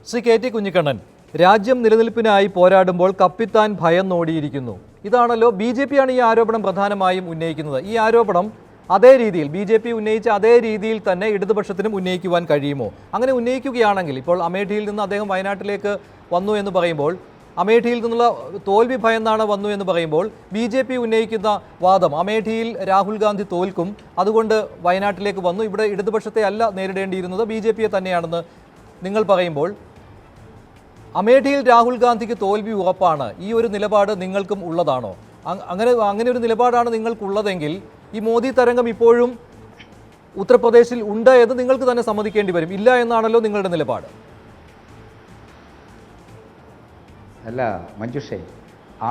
Shri K T Kunhikannan, രാജ്യം നിലനിൽപ്പിനായി പോരാടുമ്പോൾ കപ്പിത്താൻ ഭയന്നോടിയിരിക്കുന്നു. ഇതാണല്ലോ BJP ആണ് ഈ ആരോപണം പ്രധാനമായും ഉന്നയിക്കുന്നത്. ഈ ആരോപണം അതേ രീതിയിൽ BJP ഉന്നയിച്ച അതേ രീതിയിൽ തന്നെ ഇടതുപക്ഷത്തിനും ഉന്നയിക്കുവാൻ കഴിയുമോ? അങ്ങനെ ഉന്നയിക്കുകയാണെങ്കിൽ, ഇപ്പോൾ അമേഠിയിൽ നിന്ന് അദ്ദേഹം വയനാട്ടിലേക്ക് വന്നു എന്ന് പറയുമ്പോൾ, അമേഠിയിൽ നിന്നുള്ള തോൽവി ഭയന്നാണ് വന്നു എന്ന് പറയുമ്പോൾ, BJP ഉന്നയിക്കുന്ന വാദം അമേഠിയിൽ രാഹുൽ ഗാന്ധി തോൽക്കും, അതുകൊണ്ട് വയനാട്ടിലേക്ക് വന്നു, ഇവിടെ ഇടതുപക്ഷത്തെ അല്ല നേരിടേണ്ടിയിരുന്നത് BJPയെ തന്നെയാണെന്ന് നിങ്ങൾ പറയുമ്പോൾ, അമേഠിയിൽ രാഹുൽ ഗാന്ധിക്ക് തോൽവി ഉറപ്പാണ്, ഈ ഒരു നിലപാട് നിങ്ങൾക്കും ഉള്ളതാണോ? അങ്ങനെ ഒരു നിലപാടാണ് നിങ്ങൾക്കുള്ളതെങ്കിൽ ഈ മോദി തരംഗം ഇപ്പോഴും ഉത്തർപ്രദേശിൽ ഉണ്ട് എന്ന് നിങ്ങൾക്ക് തന്നെ സമ്മതിക്കേണ്ടി വരും. ഇല്ല എന്നാണല്ലോ നിങ്ങളുടെ നിലപാട്. അല്ല മഞ്ജുഷേ,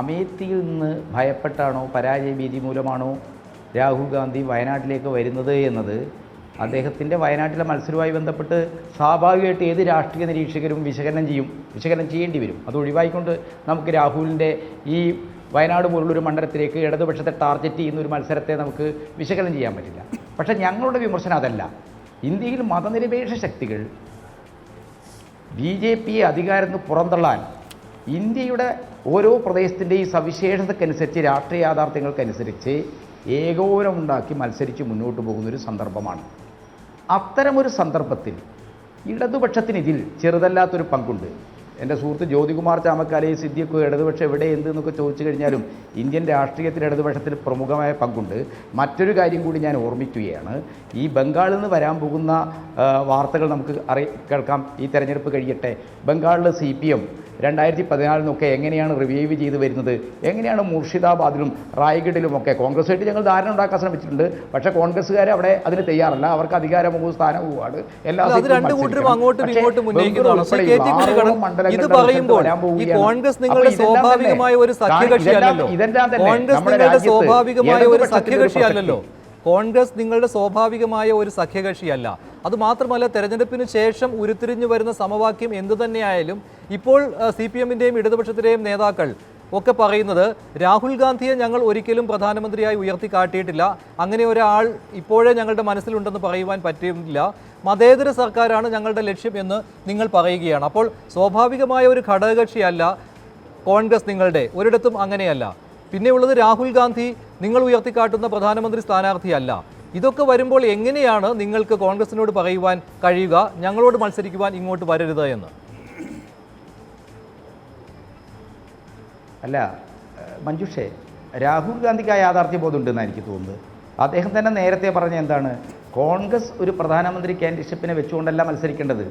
അമേഠിയിൽ നിന്ന് ഭയപ്പെട്ടാണോ പരാജയ ഭീതി മൂലമാണോ രാഹുൽ ഗാന്ധി വയനാട്ടിലേക്ക് വരുന്നത് എന്നത് അദ്ദേഹത്തിൻ്റെ വയനാട്ടിലെ മത്സരവുമായി ബന്ധപ്പെട്ട് സ്വാഭാവികമായിട്ട് ഏത് രാഷ്ട്രീയ നിരീക്ഷകരും വിശകലനം ചെയ്യേണ്ടി വരും. അത് ഒഴിവായിക്കൊണ്ട് നമുക്ക് രാഹുലിൻ്റെ ഈ വയനാട് പോലുള്ളൊരു മണ്ഡലത്തിലേക്ക് ഇടതുപക്ഷത്തെ ടാർഗറ്റ് ചെയ്യുന്ന ഒരു മത്സരത്തെ നമുക്ക് വിശകലനം ചെയ്യാൻ പറ്റില്ല. പക്ഷേ ഞങ്ങളുടെ വിമർശനം അതല്ല. ഇന്ത്യയിൽ മതനിരപേക്ഷ ശക്തികൾ BJPയെ അധികാരത്തിൽ നിന്ന് പുറന്തള്ളാൻ ഇന്ത്യയുടെ ഓരോ പ്രദേശത്തിൻ്റെയും സവിശേഷതക്കനുസരിച്ച് രാഷ്ട്രീയ യാഥാർത്ഥ്യങ്ങൾക്കനുസരിച്ച് ഏകോപനമുണ്ടാക്കി മത്സരിച്ച് മുന്നോട്ട് പോകുന്നൊരു സന്ദർഭമാണ്. അത്തരമൊരു സന്ദർഭത്തിൽ ഇടതുപക്ഷത്തിന് ഇതിൽ ചെറുതല്ലാത്തൊരു പങ്കുണ്ട്. എൻ്റെ സുഹൃത്ത് ജ്യോതികുമാർ ചാമക്കാലയെ സിദ്ദിഖ് ഇടതുപക്ഷം എവിടെ എന്തെന്നൊക്കെ ചോദിച്ചു കഴിഞ്ഞാലും ഇന്ത്യൻ രാഷ്ട്രീയത്തിൽ ഇടതുപക്ഷത്തിന് പ്രമുഖമായ പങ്കുണ്ട്. മറ്റൊരു കാര്യം കൂടി ഞാൻ ഓർമ്മിക്കുകയാണ്. ഈ ബംഗാളിൽ നിന്ന് വരാൻ പോകുന്ന വാർത്തകൾ നമുക്ക് കേൾക്കാം. ഈ തെരഞ്ഞെടുപ്പ് കഴിയട്ടെ. ബംഗാളിൽ CPM 2014 എങ്ങനെയാണ് റിവൈവ് ചെയ്ത് വരുന്നത്, എങ്ങനെയാണ് മുർഷിദാബാദിലും റായ്ഗഡിലുമൊക്കെ കോൺഗ്രസ്സായിട്ട് ഞങ്ങൾ ധാരണ ഉണ്ടാക്കാൻ ശ്രമിച്ചിട്ടുണ്ട്. പക്ഷേ കോൺഗ്രസ്സുകാർ അവിടെ അതിന് തയ്യാറല്ല. അവർക്ക് അധികാരമുഖ സ്ഥാനവുമാണ്. ഇത് പറയുമ്പോൾ ഈ കോൺഗ്രസ് നിങ്ങളുടെ സ്വാഭാവികമായ ഒരു സഖ്യകക്ഷിയല്ലല്ലോ. കോൺഗ്രസ് നിങ്ങളുടെ സ്വാഭാവികമായ ഒരു സഖ്യകക്ഷിയല്ല. അതുമാത്രമല്ല, തെരഞ്ഞെടുപ്പിന് ശേഷം ഉരുത്തിരിഞ്ഞു വരുന്ന സമവാക്യം എന്തു തന്നെയായാലും ഇപ്പോൾ CPMൻ്റെയും ഇടതുപക്ഷത്തിൻ്റെയും നേതാക്കൾ ഒക്കെ പറയുന്നത് രാഹുൽ ഗാന്ധിയെ ഞങ്ങൾ ഒരിക്കലും പ്രധാനമന്ത്രിയായി ഉയർത്തിക്കാട്ടിയിട്ടില്ല, അങ്ങനെ ഒരാൾ ഇപ്പോഴേ ഞങ്ങളുടെ മനസ്സിലുണ്ടെന്ന് പറയുവാൻ പറ്റില്ല, മതേതര സർക്കാരാണ് ഞങ്ങളുടെ ലക്ഷ്യം എന്ന് നിങ്ങൾ പറയുകയാണ്. അപ്പോൾ സ്വാഭാവികമായ ഒരു ഘടകകക്ഷിയല്ല കോൺഗ്രസ് നിങ്ങളുടെ, ഒരിടത്തും അങ്ങനെയല്ല. പിന്നെയുള്ളത് രാഹുൽ ഗാന്ധി നിങ്ങൾ ഉയർത്തിക്കാട്ടുന്ന പ്രധാനമന്ത്രി സ്ഥാനാർത്ഥിയല്ല. ഇതൊക്കെ വരുമ്പോൾ എങ്ങനെയാണ് നിങ്ങൾക്ക് കോൺഗ്രസിനോട് പറയുവാൻ കഴിയുക ഞങ്ങളോട് മത്സരിക്കുവാൻ ഇങ്ങോട്ട് വരരുത് എന്ന്? അല്ല മഞ്ജുഷേ, രാഹുൽ ഗാന്ധിക്ക് ആ യാഥാർത്ഥ്യബോധമുണ്ടെന്നാണ് എനിക്ക് തോന്നുന്നത്. അദ്ദേഹം തന്നെ നേരത്തെ പറഞ്ഞ എന്താണ്, കോൺഗ്രസ് ഒരു പ്രധാനമന്ത്രി കാൻഡിഡേറ്റിനെ വെച്ചുകൊണ്ടല്ല മത്സരിക്കേണ്ടത്,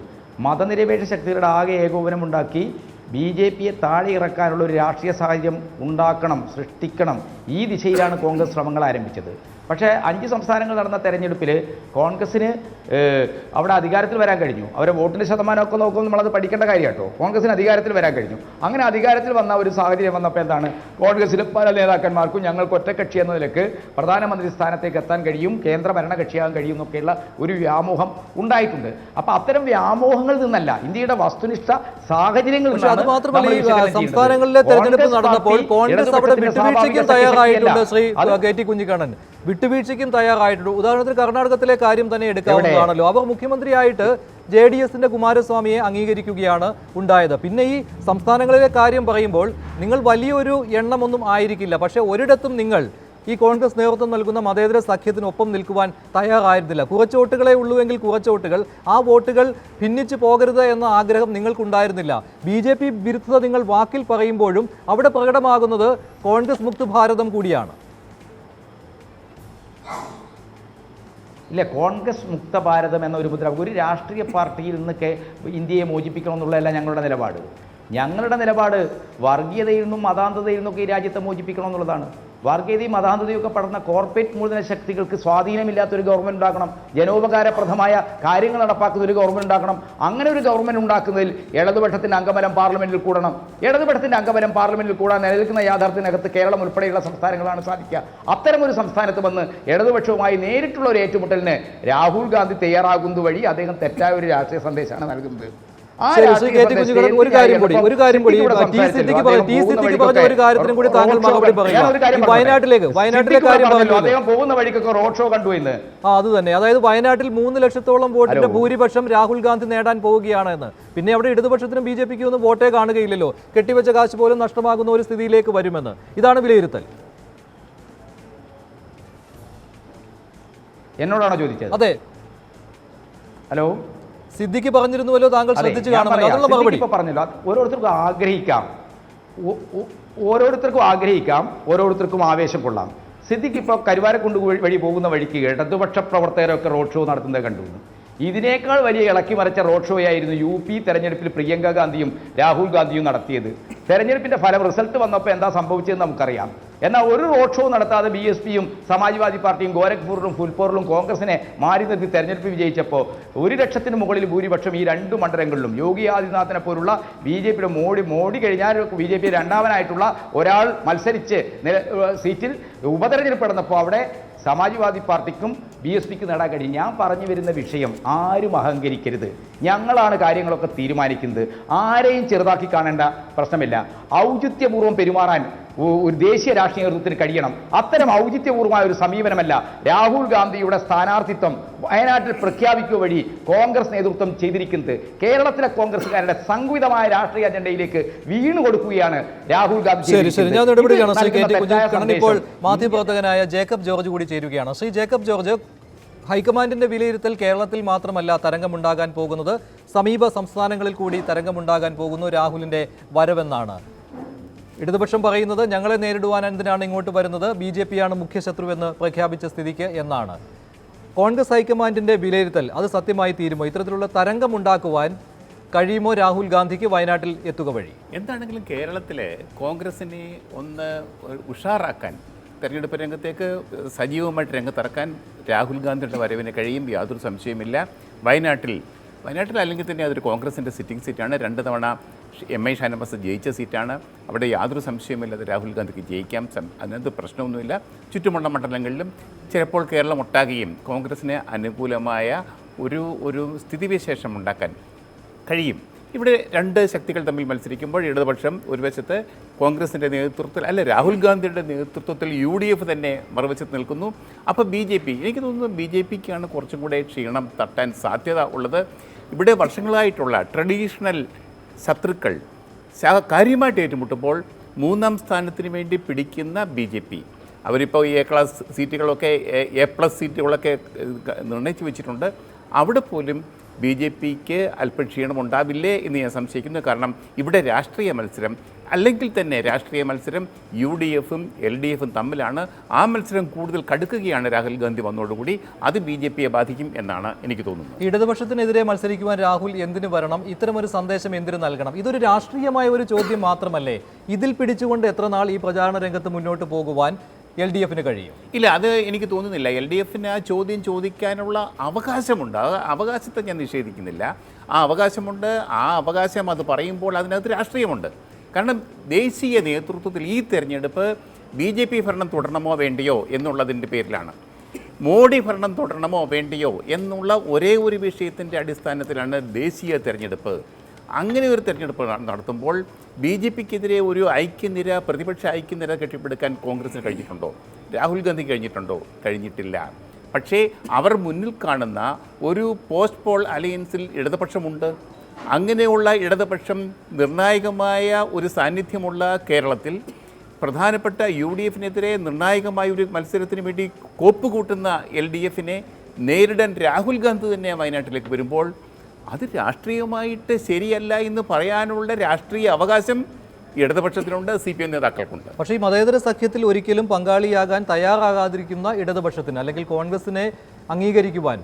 മതനിരപേക്ഷ ശക്തികളുടെ ആകെ ഏകോപനമുണ്ടാക്കി BJPയെ താഴെ ഇറക്കാനുള്ള ഒരു രാഷ്ട്രീയ സാഹചര്യം സൃഷ്ടിക്കണം. ഈ ദിശയിലാണ് കോൺഗ്രസ് ശ്രമങ്ങൾ ആരംഭിച്ചത്. പക്ഷേ 5 സംസ്ഥാനങ്ങൾ നടന്ന തെരഞ്ഞെടുപ്പിൽ കോൺഗ്രസ്സിന് അവിടെ അധികാരത്തിൽ വരാൻ കഴിഞ്ഞു. അവരെ വോട്ടിൻ്റെ ശതമാനമൊക്കെ നോക്കുമ്പോൾ നമ്മളത് പഠിക്കേണ്ട കാര്യം കേട്ടോ. കോൺഗ്രസ്സിന് അധികാരത്തിൽ വരാൻ കഴിഞ്ഞു. അങ്ങനെ അധികാരത്തിൽ വന്ന ഒരു സാഹചര്യം വന്നപ്പോൾ എന്താണ്, കോൺഗ്രസ്സിലെ പല നേതാക്കന്മാർക്കും ഞങ്ങൾക്ക് ഒറ്റക്കക്ഷി എന്ന നിലക്ക് പ്രധാനമന്ത്രി സ്ഥാനത്തേക്ക് എത്താൻ കഴിയും, കേന്ദ്ര ഭരണകക്ഷിയാകാൻ കഴിയും എന്നൊക്കെയുള്ള ഒരു വ്യാമോഹം ഉണ്ടായിട്ടുണ്ട്. അപ്പോൾ അത്തരം വ്യാമോഹങ്ങളിൽ നിന്നല്ല, ഇന്ത്യയുടെ വസ്തുനിഷ്ഠ സാഹചര്യങ്ങളിൽ നിന്നാണ്. സംസ്ഥാനങ്ങളിലെ തെരഞ്ഞെടുപ്പ് നടന്നപ്പോൾ കോൺഗ്രസ് അവിടെ വിട്ടുവീഴ്ചയ്ക്കും തയ്യാറായിട്ടുണ്ട്. ശ്രീ കെ ടി കുഞ്ഞിക്കണ്ണൻ, വിട്ടുവീഴ്ചയ്ക്കും തയ്യാറായിട്ടുണ്ട്. ഉദാഹരണത്തിന് കർണാടകത്തിലെ കാര്യം തന്നെ എടുക്കാവുന്നതാണല്ലോ. അവർ മുഖ്യമന്ത്രിയായിട്ട് JDSന്റെ കുമാരസ്വാമിയെ അംഗീകരിക്കുകയാണ് ഉണ്ടായത്. പിന്നെ ഈ സംസ്ഥാനങ്ങളിലെ കാര്യം പറയുമ്പോൾ നിങ്ങൾ വലിയൊരു എണ്ണമൊന്നും ആയിരിക്കില്ല, പക്ഷേ ഒരിടത്തും നിങ്ങൾ ഈ കോൺഗ്രസ് നേതൃത്വം നൽകുന്ന മതേതര സഖ്യത്തിനൊപ്പം നിൽക്കുവാൻ തയ്യാറായിരുന്നില്ല. കുറച്ച് വോട്ടുകളെ ഉള്ളുവെങ്കിൽ കുറച്ച് വോട്ടുകൾ, ആ വോട്ടുകൾ ഭിന്നിച്ചു പോകരുത് എന്ന ആഗ്രഹം നിങ്ങൾക്കുണ്ടായിരുന്നില്ല. BJP വിരുദ്ധത നിങ്ങൾ വാക്കിൽ പറയുമ്പോഴും അവിടെ പ്രകടമാകുന്നത് കോൺഗ്രസ് മുക്ത് ഭാരതം കൂടിയാണ്. ഇല്ല, കോൺഗ്രസ് മുക്ത ഭാരതം എന്ന ഒരു മുദ്ര, ഒരു രാഷ്ട്രീയ പാർട്ടിയിൽ നിന്നൊക്കെ ഇന്ത്യയെ മോചിപ്പിക്കണമെന്നുള്ളതല്ല ഞങ്ങളുടെ നിലപാട്. ഞങ്ങളുടെ നിലപാട് വർഗീയതയിൽ നിന്നും മതാന്തതയിൽ നിന്നൊക്കെ ഈ രാജ്യത്തെ മോചിപ്പിക്കണമെന്നുള്ളതാണ്. വർഗീയതയും മതാന്തതയൊക്കെ പടർന്ന കോർപ്പറേറ്റ് മൂലധന ശക്തികൾക്ക് സ്വാധീനമില്ലാത്തൊരു ഗവൺമെൻറ് ഉണ്ടാക്കണം, ജനോപകാരപ്രദമായ കാര്യങ്ങൾ നടപ്പാക്കുന്ന ഒരു ഗവൺമെൻറ് ഉണ്ടാക്കണം. അങ്ങനെ ഒരു ഗവൺമെൻറ് ഉണ്ടാക്കുന്നതിൽ ഇടതുപക്ഷത്തിൻ്റെ അംഗബലം പാർലമെൻറ്റിൽ കൂടണം. ഇടതുപക്ഷത്തിൻ്റെ അംഗബലം പാർലമെൻറ്റിൽ കൂടാൻ നിലനിൽക്കുന്ന യാഥാർത്ഥ്യത്തിനകത്ത് കേരളം ഉൾപ്പെടെയുള്ള സംസ്ഥാനങ്ങളാണ് സാധിക്കുക. അത്തരമൊരു സംസ്ഥാനത്ത് വന്ന് ഇടതുപക്ഷവുമായി നേരിട്ടുള്ള ഒരു ഏറ്റുമുട്ടലിന് രാഹുൽ ഗാന്ധി തയ്യാറാകുന്നത് വഴി അദ്ദേഹം തെറ്റായ ഒരു രാഷ്ട്രീയ സന്ദേശമാണ് നൽകുന്നത്. ശരി, ശ്രീ കെ ടി കുഞ്ഞിക്കണ്ണൻ, ഒരു കാര്യം കൂടി ടി സിദ്ദിഖ് പറഞ്ഞ ഒരു കാര്യത്തിനും കൂടി താങ്കൾ മറുപടി പറയുക. വയനാട്ടിലെ കാര്യം അദ്ദേഹം പോകുന്ന വഴിക്കൊക്കെ റോഡ് ഷോ കണ്ടു എന്ന്. അത് തന്നെ, അതായത് വയനാട്ടിൽ 3 ലക്ഷത്തോളം വോട്ടിന്റെ ഭൂരിപക്ഷം രാഹുൽ ഗാന്ധി നേടാൻ പോവുകയാണ് എന്ന്. പിന്നെ അവിടെ ഇടതുപക്ഷത്തിനും ബി ജെ പിക്കും ഒന്നും വോട്ടേ കാണുകയില്ലല്ലോ, കെട്ടിവെച്ച കാശ് പോലും നഷ്ടമാകുന്ന ഒരു സ്ഥിതിയിലേക്ക് വരുമെന്ന്. ഇതാണ് വിലയിരുത്തൽ. എന്നോടാണോ ചോദിച്ചത്? അതെ. ഹലോ, സിദ്ദിഖ് പറഞ്ഞിരുന്നുവല്ലോ, താങ്കൾ ശ്രദ്ധിച്ചു കാണുമല്ലോ. മറുപടി പറഞ്ഞല്ലോ, ഓരോരുത്തർക്കും ആഗ്രഹിക്കാം, ഓരോരുത്തർക്കും ആവേശം കൊള്ളാം. സിദ്ദിഖ് ഇപ്പോൾ കരുവാരക്കുണ്ട് വഴി പോകുന്ന വഴിക്ക് ഇടതുപക്ഷ പ്രവർത്തകരൊക്കെ റോഡ് ഷോ നടത്തുന്നത് കണ്ടു. ഇതിനേക്കാൾ വലിയ ഇളക്കി മറിച്ച റോഡ് ഷോ ആയിരുന്നു UP തെരഞ്ഞെടുപ്പിൽ പ്രിയങ്ക ഗാന്ധിയും രാഹുൽ ഗാന്ധിയും നടത്തിയത്. തെരഞ്ഞെടുപ്പിന്റെ ഫലം റിസൾട്ട് വന്നപ്പോൾ എന്താ സംഭവിച്ചതെന്ന് നമുക്കറിയാം. എന്നാൽ ഒരു റോഡ് ഷോ നടത്താതെ BSPയും സമാജ്വാദി പാർട്ടിയും ഗോരഖ്പൂരിലും ഫുൽപൂറിലും കോൺഗ്രസിനെ മാറി നിർത്തി തെരഞ്ഞെടുപ്പ് വിജയിച്ചപ്പോൾ 1 ലക്ഷത്തിന് മുകളിൽ ഭൂരിപക്ഷം ഈ 2 മണ്ഡലങ്ങളിലും യോഗി ആദിത്യനാഥിനെ പോലുള്ള BJPയുടെ മോഡി കഴിഞ്ഞാൽ BJP രണ്ടാമനായിട്ടുള്ള ഒരാൾ മത്സരിച്ച് സീറ്റിൽ ഉപതെരഞ്ഞെടുപ്പ് നടന്നപ്പോൾ അവിടെ സമാജ്വാദി പാർട്ടിക്കും BSPക്കും നേടാൻ കഴിയും. ഞാൻ പറഞ്ഞു വരുന്ന വിഷയം, ആരും അഹങ്കരിക്കരുത്. ഞങ്ങളാണ് കാര്യങ്ങളൊക്കെ തീരുമാനിക്കുന്നത്. ആരെയും ചെറുതാക്കി കാണേണ്ട പ്രശ്നമില്ല. ഔചിത്യപൂർവ്വം പെരുമാറാൻ ഒരു ദേശീയ രാഷ്ട്രീയ നേതൃത്വത്തിന് കഴിയണം. അത്തരം ഔചിത്യപൂർവമായ ഒരു സമീപനമല്ല രാഹുൽ ഗാന്ധിയുടെ സ്ഥാനാർത്ഥിത്വം വയനാട്ടിൽ പ്രഖ്യാപിക്കുക വഴി കോൺഗ്രസ് നേതൃത്വം ചെയ്തിരിക്കുന്നത്. കേരളത്തിലെ കോൺഗ്രസുകാരുടെ സംഘടിതമായ രാഷ്ട്രീയ അജണ്ടയിലേക്ക് വീണു കൊടുക്കുകയാണ് രാഹുൽ ഗാന്ധി. ഇപ്പോൾ മാധ്യമപ്രവർത്തകനായ ജേക്കബ് ജോർജ് കൂടി ചേരുകയാണ്. ശ്രീ ജേക്കബ് ജോർജ്, ഹൈക്കമാൻഡിന്റെ വിലയിരുത്തൽ കേരളത്തിൽ മാത്രമല്ല തരംഗമുണ്ടാകാൻ പോകുന്നത്, സമീപ സംസ്ഥാനങ്ങളിൽ കൂടി തരംഗമുണ്ടാകാൻ പോകുന്നു രാഹുലിന്റെ വരവെന്നാണ്. ഇടതുപക്ഷം പറയുന്നത് ഞങ്ങളെ നേരിടുവാൻ എന്തിനാണ് ഇങ്ങോട്ട് വരുന്നത്, BJPയാണ് മുഖ്യശത്രുവെന്ന് പ്രഖ്യാപിച്ച സ്ഥിതിക്ക് എന്നാണ്. കോൺഗ്രസ് ഹൈക്കമാൻഡിന്റെ വിലയിരുത്തൽ അത് സത്യമായി തീരുമോ? ഇത്തരത്തിലുള്ള തരംഗമുണ്ടാക്കുവാൻ കഴിയുമോ രാഹുൽ ഗാന്ധിക്ക് വയനാട്ടിൽ എത്തുക വഴി? എന്താണെങ്കിലും കേരളത്തിലെ കോൺഗ്രസിനെ ഒന്ന് ഉഷാറാക്കാൻ, തെരഞ്ഞെടുപ്പ് രംഗത്തേക്ക് സജീവമായിട്ട് രംഗത്തിറക്കാൻ രാഹുൽ ഗാന്ധിയുടെ വരവിന് കഴിയും, യാതൊരു സംശയമില്ല. വയനാട്ടിൽ അല്ലെങ്കിൽ തന്നെ അതൊരു കോൺഗ്രസിൻ്റെ സിറ്റിംഗ് സീറ്റാണ്. 2 തവണ MI ഷാനവാസ് ജയിച്ച സീറ്റാണ്. അവിടെ യാതൊരു സംശയമില്ലാതെ രാഹുൽ ഗാന്ധിക്ക് ജയിക്കാം, അതിനകത്ത് പ്രശ്നമൊന്നുമില്ല. ചുറ്റുമുള്ള മണ്ഡലങ്ങളിലും ചിലപ്പോൾ കേരളം ഒട്ടാകെയും കോൺഗ്രസിന് അനുകൂലമായ ഒരു സ്ഥിതിവിശേഷം ഉണ്ടാക്കാൻ കഴിയും. ഇവിടെ 2 ശക്തികൾ തമ്മിൽ മത്സരിക്കുമ്പോൾ ഇടതുപക്ഷം ഒരു വശത്ത് കോൺഗ്രസിൻ്റെ നേതൃത്വത്തിൽ, അല്ല രാഹുൽ ഗാന്ധിയുടെ നേതൃത്വത്തിൽ UDF തന്നെ മറുവശത്ത് നിൽക്കുന്നു. അപ്പോൾ BJP, എനിക്ക് തോന്നുന്നു BJPക്കാണ് കുറച്ചും കൂടെ ക്ഷീണം തട്ടാൻ സാധ്യത ഉള്ളത്. ഇവിടെ വർഷങ്ങളായിട്ടുള്ള ട്രഡീഷണൽ ശത്രുക്കൾ കാര്യമായിട്ട് ഏറ്റുമുട്ടുമ്പോൾ 3ാം സ്ഥാനത്തിന് വേണ്ടി പിടിക്കുന്ന BJP, അവരിപ്പോൾ A ക്ലാസ് സീറ്റുകളൊക്കെ A+ സീറ്റുകളൊക്കെ നിർണ്ണയിച്ചു വെച്ചിട്ടുണ്ട്. അവിടെ പോലും BJPക്ക് അല്പം ക്ഷീണമുണ്ടാവില്ലേ എന്ന് ഞാൻ സംശയിക്കുന്നു. കാരണം ഇവിടെ രാഷ്ട്രീയ മത്സരം, അല്ലെങ്കിൽ തന്നെ രാഷ്ട്രീയ മത്സരം UDFും LDFും തമ്മിലാണ്. ആ മത്സരം കൂടുതൽ കടുക്കുകയാണ് രാഹുൽ ഗാന്ധി വന്നതോടുകൂടി. അത് BJPയെ ബാധിക്കും എന്നാണ് എനിക്ക് തോന്നുന്നത്. ഇടതുപക്ഷത്തിനെതിരെ മത്സരിക്കുവാൻ രാഹുൽ എന്തിനു വരണം? ഇത്തരമൊരു സന്ദേശം എന്തിനു നൽകണം? ഇതൊരു രാഷ്ട്രീയമായ ഒരു ചോദ്യം മാത്രമല്ലേ? ഇതിൽ പിടിച്ചുകൊണ്ട് എത്ര നാൾ ഈ പ്രചാരണ രംഗത്ത് മുന്നോട്ട് പോകുവാൻ LDFന് കഴിയും? ഇല്ല, അത് എനിക്ക് തോന്നുന്നില്ല. LDFന് ആ ചോദ്യം ചോദിക്കാനുള്ള അവകാശമുണ്ട്. ആ അവകാശത്തെ ഞാൻ നിഷേധിക്കുന്നില്ല. ആ അവകാശമുണ്ട്. ആ അവകാശം അത് പറയുമ്പോൾ അതിനകത്ത് രാഷ്ട്രീയമുണ്ട്. കാരണം ദേശീയ നേതൃത്വത്തിൽ ഈ തെരഞ്ഞെടുപ്പ് BJP ഭരണം തുടരണമോ വേണ്ടിയോ എന്നുള്ളതിൻ്റെ പേരിലാണ്. മോഡി ഭരണം തുടരണമോ വേണ്ടിയോ എന്നുള്ള ഒരേ ഒരു വിഷയത്തിൻ്റെ അടിസ്ഥാനത്തിലാണ് ദേശീയ തെരഞ്ഞെടുപ്പ്. അങ്ങനെ ഒരു തെരഞ്ഞെടുപ്പ് നടത്തുമ്പോൾ BJPക്കെതിരെ ഒരു ഐക്യനിര, പ്രതിപക്ഷ ഐക്യനിര കെട്ടിപ്പടുക്കാൻ കോൺഗ്രസിന് കഴിഞ്ഞിട്ടുണ്ടോ? രാഹുൽ ഗാന്ധി കഴിഞ്ഞിട്ടുണ്ടോ? കഴിഞ്ഞിട്ടില്ല. പക്ഷേ അവർ മുന്നിൽ കാണുന്ന ഒരു പോസ്റ്റ് പോൾ അലയൻസിൽ ഇടതുപക്ഷമുണ്ട്. അങ്ങനെയുള്ള ഇടതുപക്ഷം നിർണായകമായ ഒരു സാന്നിധ്യമുള്ള കേരളത്തിൽ പ്രധാനപ്പെട്ട UDFനെതിരെ നിർണായകമായ ഒരു മത്സരത്തിന് വേണ്ടി കോപ്പുകൂട്ടുന്ന LDFനെ നേരിടാൻ രാഹുൽ ഗാന്ധി തന്നെ വയനാട്ടിലേക്ക് വരുമ്പോൾ അത് രാഷ്ട്രീയമായിട്ട് ശരിയല്ല എന്ന് പറയാനുള്ള രാഷ്ട്രീയ അവകാശം ഇടതുപക്ഷത്തിനുണ്ട്, CPM നേതാക്കൾക്കുണ്ട്. പക്ഷേ ഈ മതേതര സഖ്യത്തിൽ ഒരിക്കലും പങ്കാളിയാകാൻ തയ്യാറാകാതിരിക്കുന്ന ഇടതുപക്ഷത്തിന്, അല്ലെങ്കിൽ കോൺഗ്രസിനെ അംഗീകരിക്കുവാൻ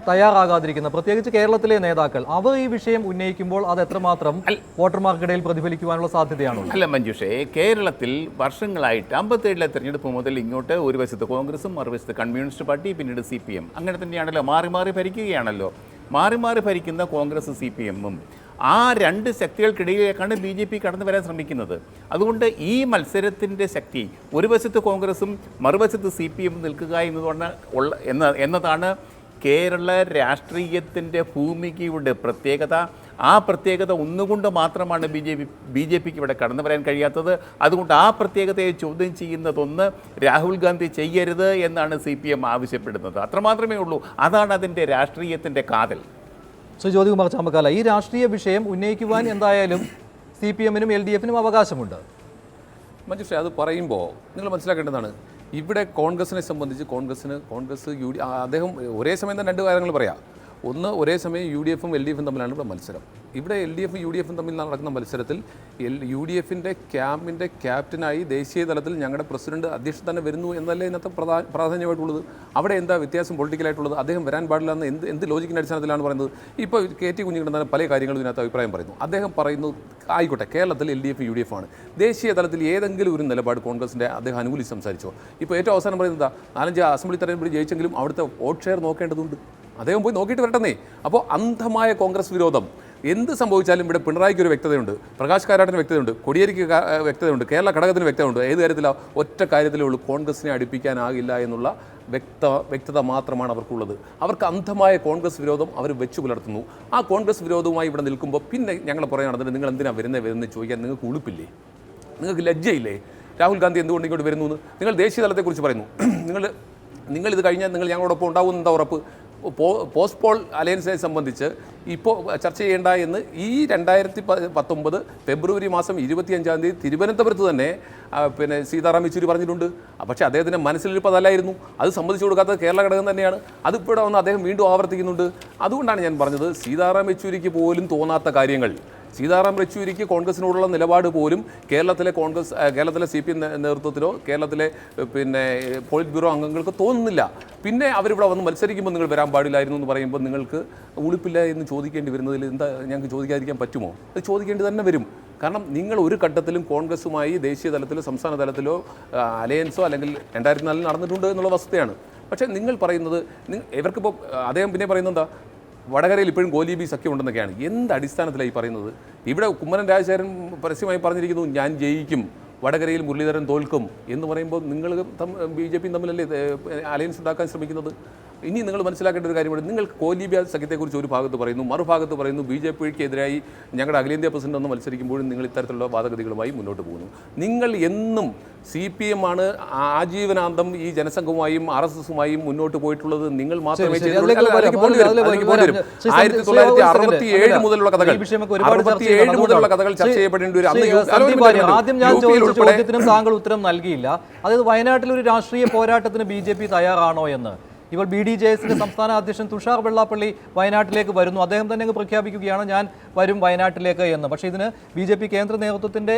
തയ്യാറാകാതിരിക്കുന്ന പ്രത്യേകിച്ച് കേരളത്തിലെ നേതാക്കൾ, അവർ ഈ വിഷയം ഉന്നയിക്കുമ്പോൾ അത് എത്രമാത്രം വോട്ടർമാർക്കിടയിൽ പ്രതിഫലിക്കുവാനുള്ള സാധ്യതയാണോ? അല്ല മഞ്ജുഷേ, കേരളത്തിൽ വർഷങ്ങളായിട്ട് 57 തെരഞ്ഞെടുപ്പ് മുതൽ ഇങ്ങോട്ട് ഒരു വശത്ത് കോൺഗ്രസും മറുവശത്ത് കമ്മ്യൂണിസ്റ്റ് പാർട്ടി, പിന്നീട് CPM, അങ്ങനെ തന്നെയാണല്ലോ, മാറി മാറി ഭരിക്കുകയാണല്ലോ. മാറി മാറി ഭരിക്കുന്ന കോൺഗ്രസ് CPMഉം ആ 2 ശക്തികൾക്കിടയിലേക്കാണ് BJP കടന്നു വരാൻ ശ്രമിക്കുന്നത്. അതുകൊണ്ട് ഈ മത്സരത്തിൻ്റെ ശക്തി ഒരു വശത്ത് കോൺഗ്രസും മറുവശത്ത് CPM നിൽക്കുക എന്നതാണ് കേരള രാഷ്ട്രീയത്തിൻ്റെ ഭൂമികയുടെ പ്രത്യേകത. ആ പ്രത്യേകത ഒന്നുകൊണ്ട് മാത്രമാണ് ബി ജെ പിക്ക് ഇവിടെ കടന്നു വരാൻ കഴിയാത്തത്. അതുകൊണ്ട് ആ പ്രത്യേകതയെ ചോദ്യം ചെയ്യുന്നതൊന്ന് രാഹുൽ ഗാന്ധി ചെയ്യരുത് എന്നാണ് CPM ആവശ്യപ്പെടുന്നത്. അത്രമാത്രമേ ഉള്ളൂ. അതാണ് അതിൻ്റെ രാഷ്ട്രീയത്തിൻ്റെ കാതൽ. ശ്രീ ജ്യോതികുമാർ ചാമക്കാല, ഈ രാഷ്ട്രീയ വിഷയം ഉന്നയിക്കുവാൻ എന്തായാലും CPM-നും LDF-നും അവകാശമുണ്ട്. മഞ്ജുഷേ, അത് പറയുമ്പോൾ നിങ്ങൾ മനസ്സിലാക്കേണ്ടതാണ്, ഇവിടെ കോൺഗ്രസിനെ സംബന്ധിച്ച് കോൺഗ്രസ് അദ്ദേഹം ഒരേ സമയം തന്നെ രണ്ട് കാര്യങ്ങൾ പറയാം. ഒന്ന്, ഒരേ സമയം UDF-ഉം LDF-ഉം തമ്മിലാണ് ഇവിടെ മത്സരം. ഇവിടെ LDF-ഉം UDF-ഉം തമ്മിൽ നടക്കുന്ന മത്സരത്തിൽ UDF-ൻ്റെ ക്യാമ്പിൻ്റെ ക്യാപ്റ്റനായി ദേശീയ തലത്തിൽ ഞങ്ങളുടെ പ്രസിഡന്റ് അധ്യക്ഷൻ തന്നെ വരുന്നു എന്നല്ലേ ഇന്നത്തെ പ്രാധാന്യമായിട്ടുള്ളത്. അവിടെ എന്താ വ്യത്യാസം പൊളിറ്റിക്കലായിട്ടുള്ളത്? അദ്ദേഹം വരാൻ പാടില്ല എന്ന് എന്ത് ലോജിക്കിൻ്റെ അടിസ്ഥാനത്തിലാണ് പറയുന്നത്? ഇപ്പോൾ KT കുഞ്ഞിക്കണ്ണൻ തന്നെ പല കാര്യങ്ങളും ഇതിനകത്ത് അഭിപ്രായം പറയുന്നു. അദ്ദേഹം പറയുന്നു, ആയിക്കോട്ടെ, കേരളത്തിൽ LDF UDF ആണ്, ദേശീയ തലത്തിൽ ഏതെങ്കിലും ഒരു നിലപാട് കോൺഗ്രസിൻ്റെ അദ്ദേഹം അനുകൂലിച്ച് സംസാരിച്ചോ? ഇപ്പോൾ ഏറ്റവും അവസാനം പറയുന്നത് 4-5 അസംബ്ലി തെരഞ്ഞെടുപ്പിൽ ജയിച്ചെങ്കിലും അവിടുത്തെ വോട്ട് ഷെയർ നോക്കേണ്ടതുണ്ട്. അദ്ദേഹം പോയി നോക്കിയിട്ട് വരട്ടെന്നേ. അപ്പോൾ അന്ധമായ കോൺഗ്രസ് വിരോധം എന്ത് സംഭവിച്ചാലും ഇവിടെ പിണറായിക്ക് ഒരു വ്യക്തതയുണ്ട്, പ്രകാശ് കാരാട്ടിന് വ്യക്തതയുണ്ട്, കോടിയേരിക്ക് വ്യക്തതയുണ്ട്, കേരള ഘടകത്തിന് വ്യക്തതയുണ്ട്. ഏത് കാര്യത്തിലാണ്? ഒറ്റ കാര്യത്തിലേ ഉള്ളൂ, കോൺഗ്രസിനെ അടുപ്പിക്കാനാകില്ല എന്നുള്ള വ്യക്തത മാത്രമാണ് അവർക്കുള്ളത്. അവർക്ക് അന്ധമായ കോൺഗ്രസ് വിരോധം അവർ വെച്ച് പുലർത്തുന്നു. ആ കോൺഗ്രസ് വിരോധവുമായി ഇവിടെ നിൽക്കുമ്പോൾ പിന്നെ ഞങ്ങൾ പറയുകയാണെന്നുണ്ടെങ്കിൽ നിങ്ങൾ എന്തിനാണ് വരുന്നത് ചോദിക്കാൻ നിങ്ങൾക്ക് ഉളുപ്പില്ലേ? നിങ്ങൾക്ക് ലജ്ജയില്ലേ? രാഹുൽ ഗാന്ധി എന്തുകൊണ്ട് ഇങ്ങോട്ട് വരുന്നു എന്ന് നിങ്ങൾ ദേശീയ തലത്തെക്കുറിച്ച് പറയുന്നു. നിങ്ങളിത് കഴിഞ്ഞാൽ നിങ്ങൾ ഞങ്ങളോടൊപ്പം ഉണ്ടാകുമെന്ന് എന്താ ഉറപ്പ്? പോസ്റ്റ് പോൾ അലയൻസിനെ സംബന്ധിച്ച് ഇപ്പോൾ ചർച്ച ചെയ്യേണ്ട എന്ന് ഈ 2019 ഫെബ്രുവരി മാസം 25-ാം തീയതി തിരുവനന്തപുരത്ത് തന്നെ പിന്നെ സീതാറാം യെച്ചൂരി പറഞ്ഞിട്ടുണ്ട്. പക്ഷേ അദ്ദേഹത്തിൻ്റെ മനസ്സിലിപ്പോൾ അതല്ലായിരുന്നു. അത് സമ്മതിച്ചു കൊടുക്കാത്തത് കേരള ഘടകം തന്നെയാണ്. അതിപ്പോൾ ഇവിടെ വന്ന് അദ്ദേഹം വീണ്ടും ആവർത്തിക്കുന്നുണ്ട്. അതുകൊണ്ടാണ് ഞാൻ പറഞ്ഞത്, സീതാറാം യെച്ചൂരിക്ക് പോലും തോന്നാത്ത കാര്യങ്ങൾ, സീതാറാം യെച്ചൂരിക്ക് കോൺഗ്രസിനോടുള്ള നിലപാട് പോലും കേരളത്തിലെ CPM നേതൃത്വത്തിലോ കേരളത്തിലെ പിന്നെ പോളിറ്റ് ബ്യൂറോ അംഗങ്ങൾക്ക് തോന്നുന്നില്ല. പിന്നെ അവരിവിടെ വന്ന് മത്സരിക്കുമ്പോൾ നിങ്ങൾ വരാൻ പാടില്ലായിരുന്നു എന്ന് പറയുമ്പോൾ നിങ്ങൾക്ക് ഉളുപ്പില്ല എന്ന് ചോദിക്കേണ്ടി വരുന്നതിൽ എന്താ ഞങ്ങൾക്ക് ചോദിക്കാതിരിക്കാൻ പറ്റുമോ? അത് ചോദിക്കേണ്ടി തന്നെ വരും. കാരണം നിങ്ങൾ ഒരു ഘട്ടത്തിലും കോൺഗ്രസുമായി ദേശീയ തലത്തിലോ സംസ്ഥാന തലത്തിലോ അലയൻസോ അല്ലെങ്കിൽ 2004 നടന്നിട്ടുണ്ട് എന്നുള്ള വസ്തുതയാണ്. പക്ഷേ നിങ്ങൾ പറയുന്നത് ഇവർക്കിപ്പോൾ അദ്ദേഹം പിന്നെ പറയുന്നത് എന്താ? വടകരയിൽ ഇപ്പോഴും ഗോലീബി സഖ്യം ഉണ്ടെന്നൊക്കെയാണ്. എന്ത് അടിസ്ഥാനത്തിലായി പറയുന്നത്? ഇവിടെ കുമ്മനം രാജശേഖരൻ പരസ്യമായി പറഞ്ഞിരിക്കുന്നു, ഞാൻ ജയിക്കും, വടകരയിൽ മുരളീധരൻ തോൽക്കും എന്ന് പറയുമ്പോൾ നിങ്ങൾ BJP-യും തമ്മിലല്ലേ അലയൻസ് ഉണ്ടാക്കാൻ ശ്രമിക്കുന്നത്? ഇനി നിങ്ങൾ മനസ്സിലാക്കേണ്ട ഒരു കാര്യമാണ്, നിങ്ങൾ കോലീബി സഖ്യത്തെക്കുറിച്ച് ഒരു ഭാഗത്ത് പറയുന്നു, മറുഭാഗത്ത് പറയുന്നു BJP-ക്കെതിരായി ഞങ്ങളുടെ അഖിലേന്ത്യാ പ്രസിഡന്റ് ഒന്ന് മത്സരിക്കുമ്പോഴും നിങ്ങൾ ഇത്തരത്തിലുള്ള വാദഗതികളുമായി മുന്നോട്ട് പോകുന്നു. നിങ്ങൾ എന്നും CPM ആണ് ആജീവനാന്തം ഈ ജനസംഘവുമായും RSS-ഉമായും മുന്നോട്ട് പോയിട്ടുള്ളത്. നിങ്ങൾ മാത്രമേ 1967 മുതലുള്ള കഥകൾ ചർച്ച ചെയ്യപ്പെടേണ്ടി വരും. ആദ്യം ഞാൻ ചോദിച്ച ചോദ്യത്തിനും താങ്കൾ ഉത്തരം നൽകിയില്ല. അതായത് വയനാട്ടിൽ ഒരു രാഷ്ട്രീയ പോരാട്ടത്തിന് BJP തയ്യാറാണോ എന്ന്. ഇപ്പോൾ BDJS-ന്റെ സംസ്ഥാന അധ്യക്ഷൻ തുഷാർ വെള്ളാപ്പള്ളി വയനാട്ടിലേക്ക് വരുന്നു. അദ്ദേഹം തന്നെ അങ്ങ് പ്രഖ്യാപിക്കുകയാണ്, ഞാൻ വരും വയനാട്ടിലേക്ക് എന്ന്. പക്ഷേ ഇതിന് BJP കേന്ദ്ര നേതൃത്വത്തിൻ്റെ